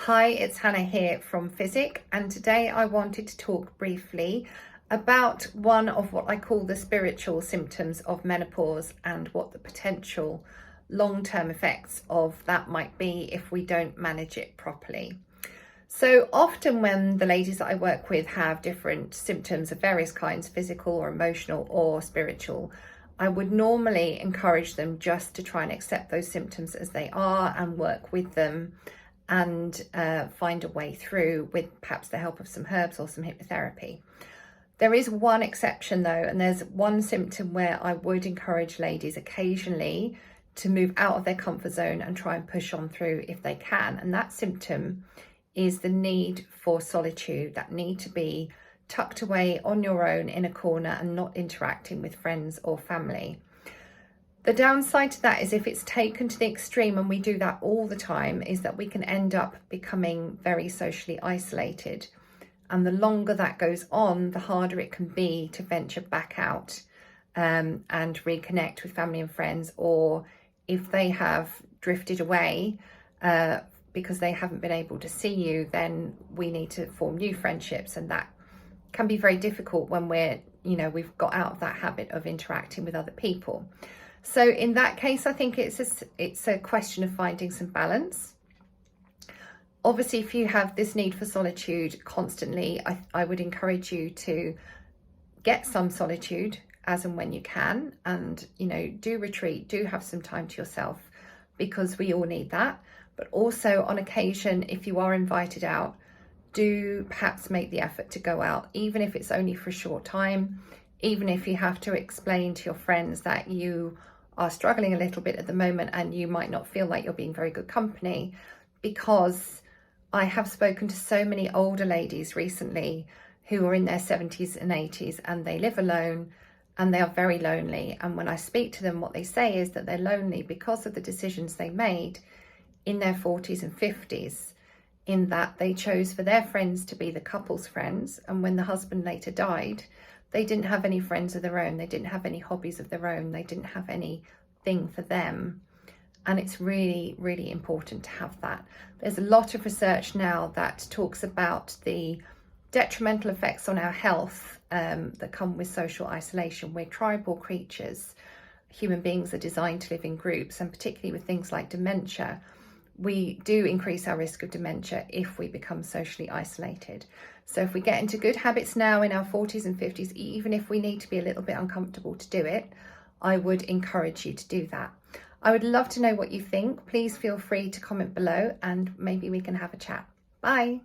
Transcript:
Hi, it's Hannah here from Physic, and today I wanted to talk briefly about one of what I call the spiritual symptoms of menopause and what the potential long-term effects of that might be if we don't manage it properly. So often when the ladies that I work with have different symptoms of various kinds, physical or emotional or spiritual, I would normally encourage them just to try and accept those symptoms as they are and work with them and find a way through with perhaps the help of some herbs or some hypnotherapy. There is one exception though, and there's one symptom where I would encourage ladies occasionally to move out of their comfort zone and try and push on through if they can. And that symptom is the need for solitude, that need to be tucked away on your own in a corner and not interacting with friends or family. The downside to that is if it's taken to the extreme, and we do that all the time, is that we can end up becoming very socially isolated. And the longer that goes on, the harder it can be to venture back out and reconnect with family and friends, or if they have drifted away because they haven't been able to see you, then we need to form new friendships, and that can be very difficult when we've got out of that habit of interacting with other people. So in that case, I think it's a question of finding some balance. Obviously, if you have this need for solitude constantly, I would encourage you to get some solitude as and when you can, and do retreat, do have some time to yourself, because we all need that. But also on occasion, if you are invited out, do perhaps make the effort to go out, even if it's only for a short time, even if you have to explain to your friends that you are struggling a little bit at the moment and you might not feel like you're being very good company. Because I have spoken to so many older ladies recently who are in their 70s and 80s and they live alone and they are very lonely. And when I speak to them, what they say is that they're lonely because of the decisions they made in their 40s and 50s, in that they chose for their friends to be the couple's friends. And when the husband later died, they didn't have any friends of their own. They didn't have any hobbies of their own. They didn't have anything for them. And it's really, really important to have that. There's a lot of research now that talks about the detrimental effects on our health that come with social isolation. We're tribal creatures. Human beings are designed to live in groups, and particularly with things like dementia, we do increase our risk of dementia if we become socially isolated. So if we get into good habits now in our 40s and 50s, even if we need to be a little bit uncomfortable to do it, I would encourage you to do that. I would love to know what you think. Please feel free to comment below and maybe we can have a chat. Bye.